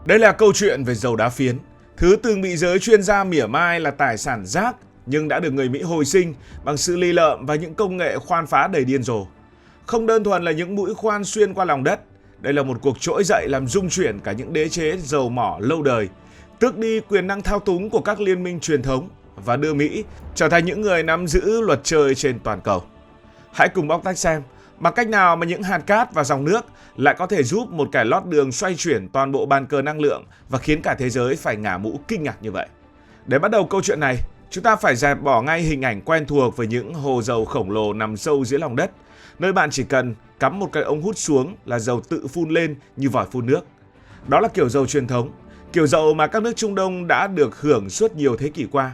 Đây là câu chuyện về dầu đá phiến, thứ từng bị giới chuyên gia mỉa mai là tài sản rác, nhưng đã được người Mỹ hồi sinh bằng sự lì lợm và những công nghệ khoan phá đầy điên rồ. Không đơn thuần là những mũi khoan xuyên qua lòng đất, đây là một cuộc trỗi dậy làm rung chuyển cả những đế chế dầu mỏ lâu đời, tước đi quyền năng thao túng của các liên minh truyền thống và đưa Mỹ trở thành những người nắm giữ luật chơi trên toàn cầu. Hãy cùng bóc tách xem bằng cách nào mà những hạt cát và dòng nước lại có thể giúp một kẻ lót đường xoay chuyển toàn bộ bàn cờ năng lượng và khiến cả thế giới phải ngả mũ kinh ngạc như vậy. Để bắt đầu câu chuyện này, chúng ta phải dẹp bỏ ngay hình ảnh quen thuộc về những hồ dầu khổng lồ nằm sâu dưới lòng đất, nơi bạn chỉ cần cắm một cái ống hút xuống là dầu tự phun lên như vòi phun nước. Đó là kiểu dầu truyền thống, kiểu dầu mà các nước Trung Đông đã được hưởng suốt nhiều thế kỷ qua.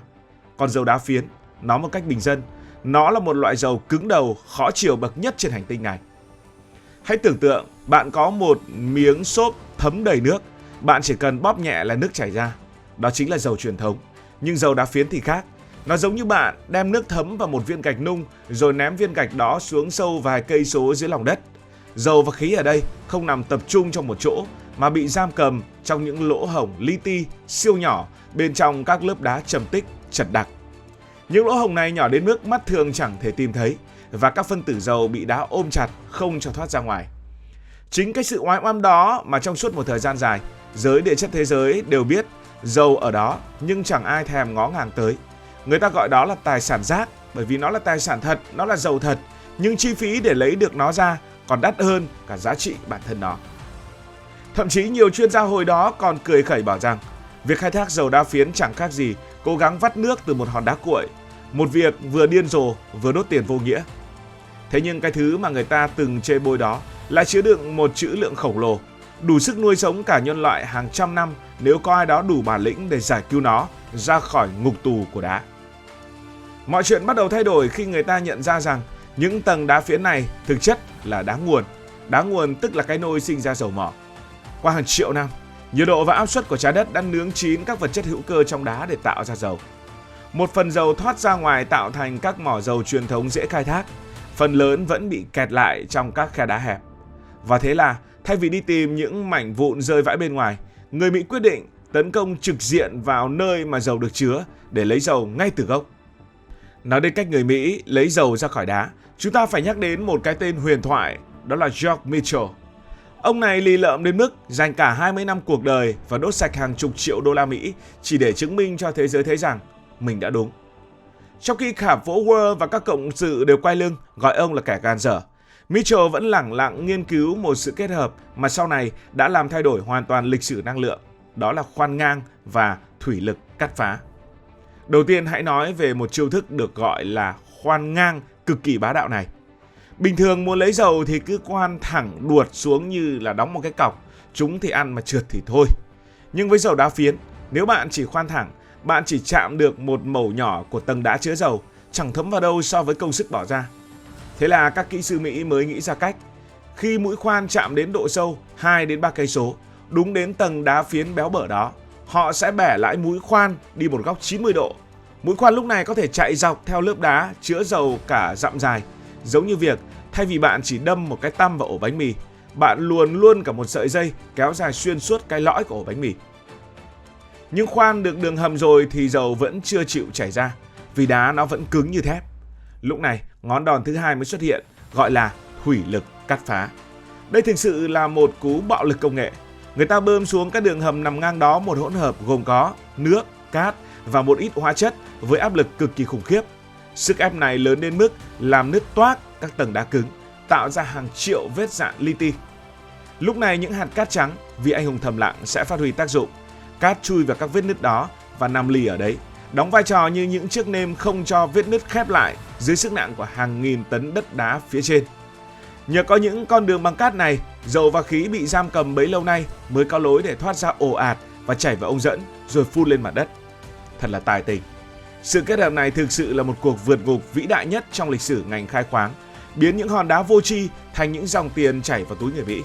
Còn dầu đá phiến, nói một cách bình dân, nó là một loại dầu cứng đầu, khó chiều bậc nhất trên hành tinh này. Hãy tưởng tượng bạn có một miếng xốp thấm đầy nước, bạn chỉ cần bóp nhẹ là nước chảy ra. Đó chính là dầu truyền thống. Nhưng dầu đá phiến thì khác. Nó giống như bạn đem nước thấm vào một viên gạch nung rồi ném viên gạch đó xuống sâu vài cây số dưới lòng đất. Dầu và khí ở đây không nằm tập trung trong một chỗ mà bị giam cầm trong những lỗ hổng li ti siêu nhỏ bên trong các lớp đá trầm tích chật đặc. Những lỗ hổng này nhỏ đến mức mắt thường chẳng thể tìm thấy và các phân tử dầu bị đá ôm chặt không cho thoát ra ngoài. Chính cái sự oái oăm đó mà trong suốt một thời gian dài, giới địa chất thế giới đều biết dầu ở đó nhưng chẳng ai thèm ngó ngàng tới. Người ta gọi đó là tài sản rác bởi vì nó là tài sản thật, nó là dầu thật, nhưng chi phí để lấy được nó ra còn đắt hơn cả giá trị bản thân nó. Thậm chí nhiều chuyên gia hồi đó còn cười khẩy bảo rằng việc khai thác dầu đá phiến chẳng khác gì cố gắng vắt nước từ một hòn đá cuội, một việc vừa điên rồ vừa đốt tiền vô nghĩa. Thế nhưng cái thứ mà người ta từng chê bôi đó lại chứa đựng một trữ lượng khổng lồ, đủ sức nuôi sống cả nhân loại hàng trăm năm nếu có ai đó đủ bản lĩnh để giải cứu nó ra khỏi ngục tù của đá. Mọi chuyện bắt đầu thay đổi khi người ta nhận ra rằng những tầng đá phiến này thực chất là đá nguồn. Đá nguồn tức là cái nôi sinh ra dầu mỏ. Qua hàng triệu năm, nhiệt độ và áp suất của trái đất đã nướng chín các vật chất hữu cơ trong đá để tạo ra dầu. Một phần dầu thoát ra ngoài tạo thành các mỏ dầu truyền thống dễ khai thác, phần lớn vẫn bị kẹt lại trong các khe đá hẹp. Và thế là thay vì đi tìm những mảnh vụn rơi vãi bên ngoài, người Mỹ quyết định tấn công trực diện vào nơi mà dầu được chứa để lấy dầu ngay từ gốc. Nói đến cách người Mỹ lấy dầu ra khỏi đá, chúng ta phải nhắc đến một cái tên huyền thoại, đó là George Mitchell. Ông này lì lợm đến mức dành cả 20 năm cuộc đời và đốt sạch hàng chục triệu đô la Mỹ chỉ để chứng minh cho thế giới thấy rằng mình đã đúng. Trong khi khả phố World và các cộng sự đều quay lưng gọi ông là kẻ gan dở, Mitchell vẫn lẳng lặng nghiên cứu một sự kết hợp mà sau này đã làm thay đổi hoàn toàn lịch sử năng lượng, đó là khoan ngang và thủy lực cắt phá. Đầu tiên hãy nói về một chiêu thức được gọi là khoan ngang cực kỳ bá đạo này. Bình thường muốn lấy dầu thì cứ khoan thẳng đuột xuống như là đóng một cái cọc, chúng thì ăn mà trượt thì thôi. Nhưng với dầu đá phiến, nếu bạn chỉ khoan thẳng, bạn chỉ chạm được một mẩu nhỏ của tầng đá chứa dầu, chẳng thấm vào đâu so với công sức bỏ ra. Thế là các kỹ sư Mỹ mới nghĩ ra cách. Khi mũi khoan chạm đến độ sâu 2 đến 3 cây số, đúng đến tầng đá phiến béo bở đó, họ sẽ bẻ lại mũi khoan đi một góc 90 độ. Mũi khoan lúc này có thể chạy dọc theo lớp đá chứa dầu cả dặm dài, giống như việc thay vì bạn chỉ đâm một cái tăm vào ổ bánh mì, bạn luồn luôn cả một sợi dây kéo dài xuyên suốt cái lõi của ổ bánh mì. Nhưng khoan được đường hầm rồi thì dầu vẫn chưa chịu chảy ra, vì đá nó vẫn cứng như thép. Lúc này, ngón đòn thứ hai mới xuất hiện, gọi là thủy lực cắt phá. Đây thực sự là một cú bạo lực công nghệ. Người ta bơm xuống các đường hầm nằm ngang đó một hỗn hợp gồm có nước, cát và một ít hóa chất với áp lực cực kỳ khủng khiếp. Sức ép này lớn đến mức làm nứt toác các tầng đá cứng, tạo ra hàng triệu vết dạn li ti. Lúc này những hạt cát trắng, vị anh hùng thầm lặng sẽ phát huy tác dụng. Cát chui vào các vết nứt đó và nằm lì ở đấy, đóng vai trò như những chiếc nêm không cho vết nứt khép lại dưới sức nặng của hàng nghìn tấn đất đá phía trên. Nhờ có những con đường bằng cát này, dầu và khí bị giam cầm bấy lâu nay mới có lối để thoát ra ồ ạt và chảy vào ống dẫn rồi phun lên mặt đất. Thật là tài tình. Sự kết hợp này thực sự là một cuộc vượt ngục vĩ đại nhất trong lịch sử ngành khai khoáng, biến những hòn đá vô tri thành những dòng tiền chảy vào túi người Mỹ.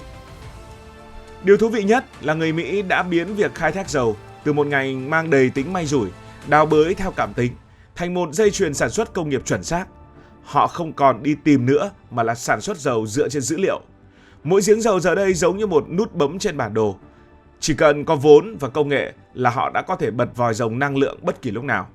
Điều thú vị nhất là người Mỹ đã biến việc khai thác dầu từ một ngành mang đầy tính may rủi, đào bới theo cảm tính, thành một dây chuyền sản xuất công nghiệp chuẩn xác. Họ không còn đi tìm nữa mà là sản xuất dầu dựa trên dữ liệu. Mỗi giếng dầu giờ đây giống như một nút bấm trên bản đồ. Chỉ cần có vốn và công nghệ là họ đã có thể bật vòi rồng năng lượng bất kỳ lúc nào.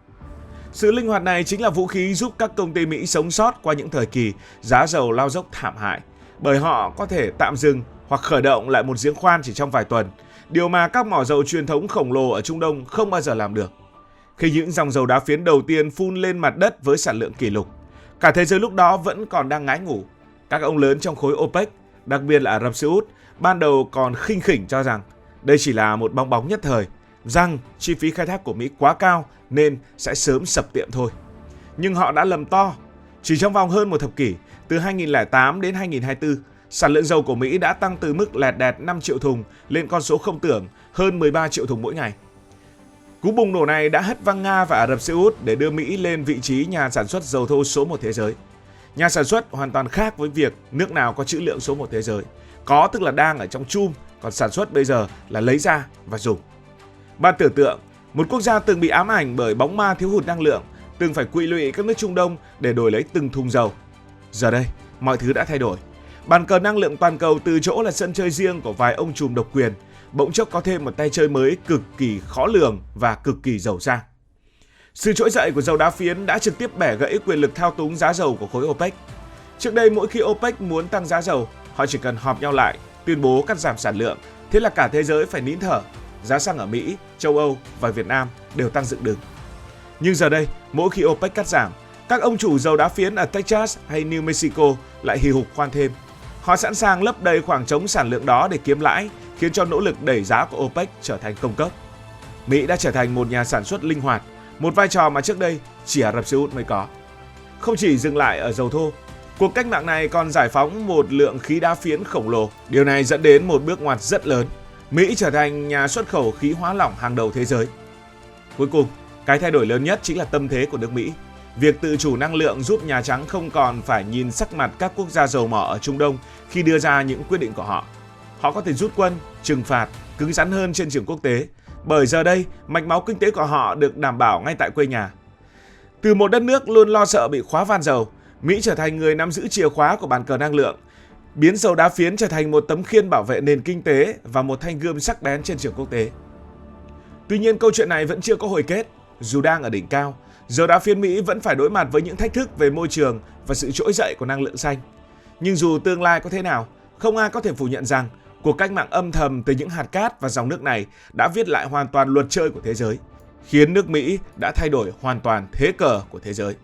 Sự linh hoạt này chính là vũ khí giúp các công ty Mỹ sống sót qua những thời kỳ giá dầu lao dốc thảm hại, bởi họ có thể tạm dừng hoặc khởi động lại một giếng khoan chỉ trong vài tuần, điều mà các mỏ dầu truyền thống khổng lồ ở Trung Đông không bao giờ làm được. Khi những dòng dầu đá phiến đầu tiên phun lên mặt đất với sản lượng kỷ lục, cả thế giới lúc đó vẫn còn đang ngái ngủ. Các ông lớn trong khối OPEC, đặc biệt là Ả Rập Xê Út, ban đầu còn khinh khỉnh cho rằng đây chỉ là một bong bóng nhất thời, rằng chi phí khai thác của Mỹ quá cao nên sẽ sớm sập tiệm thôi. Nhưng họ đã lầm to. Chỉ trong vòng hơn một thập kỷ, từ 2008 đến 2024, sản lượng dầu của Mỹ đã tăng từ mức lẹt đẹt 5 triệu thùng lên con số không tưởng hơn 13 triệu thùng mỗi ngày. Cú bùng nổ này đã hất văng Nga và Ả Rập Xê Út để đưa Mỹ lên vị trí nhà sản xuất dầu thô số 1 thế giới. Nhà sản xuất hoàn toàn khác với việc nước nào có trữ lượng số 1 thế giới. Có tức là đang ở trong chum, còn sản xuất bây giờ là lấy ra và dùng. Bạn tưởng tượng, một quốc gia từng bị ám ảnh bởi bóng ma thiếu hụt năng lượng, từng phải quỵ lụy các nước Trung Đông để đổi lấy từng thùng dầu. Giờ đây, mọi thứ đã thay đổi. Bàn cờ năng lượng toàn cầu từ chỗ là sân chơi riêng của vài ông trùm độc quyền, bỗng chốc có thêm một tay chơi mới cực kỳ khó lường và cực kỳ giàu sang. Sự trỗi dậy của dầu đá phiến đã trực tiếp bẻ gãy quyền lực thao túng giá dầu của khối OPEC. Trước đây mỗi khi OPEC muốn tăng giá dầu, họ chỉ cần họp nhau lại, tuyên bố cắt giảm sản lượng, thế là cả thế giới phải nín thở. Giá xăng ở Mỹ, châu Âu và Việt Nam đều tăng dựng đứng. Nhưng giờ đây, mỗi khi OPEC cắt giảm, các ông chủ dầu đá phiến ở Texas hay New Mexico lại hì hục khoan thêm. Họ sẵn sàng lấp đầy khoảng trống sản lượng đó để kiếm lãi, khiến cho nỗ lực đẩy giá của OPEC trở thành công cốc. Mỹ đã trở thành một nhà sản xuất linh hoạt, một vai trò mà trước đây chỉ Ả Rập Xê Út mới có. Không chỉ dừng lại ở dầu thô, cuộc cách mạng này còn giải phóng một lượng khí đá phiến khổng lồ. Điều này dẫn đến một bước ngoặt rất lớn. Mỹ trở thành nhà xuất khẩu khí hóa lỏng hàng đầu thế giới. Cuối cùng, cái thay đổi lớn nhất chính là tâm thế của nước Mỹ. Việc tự chủ năng lượng giúp Nhà Trắng không còn phải nhìn sắc mặt các quốc gia dầu mỏ ở Trung Đông khi đưa ra những quyết định của họ. Họ có thể rút quân, trừng phạt, cứng rắn hơn trên trường quốc tế, bởi giờ đây mạch máu kinh tế của họ được đảm bảo ngay tại quê nhà. Từ một đất nước luôn lo sợ bị khóa van dầu, Mỹ trở thành người nắm giữ chìa khóa của bàn cờ năng lượng, biến dầu đá phiến trở thành một tấm khiên bảo vệ nền kinh tế và một thanh gươm sắc bén trên trường quốc tế. Tuy nhiên câu chuyện này vẫn chưa có hồi kết. Dù đang ở đỉnh cao, dầu đá phiến Mỹ vẫn phải đối mặt với những thách thức về môi trường và sự trỗi dậy của năng lượng xanh. Nhưng dù tương lai có thế nào, không ai có thể phủ nhận rằng cuộc cách mạng âm thầm từ những hạt cát và dòng nước này đã viết lại hoàn toàn luật chơi của thế giới, khiến nước Mỹ đã thay đổi hoàn toàn thế cờ của thế giới.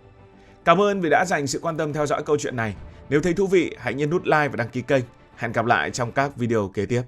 Cảm ơn vì đã dành sự quan tâm theo dõi câu chuyện này. Nếu thấy thú vị, hãy nhấn nút like và đăng ký kênh. Hẹn gặp lại trong các video kế tiếp.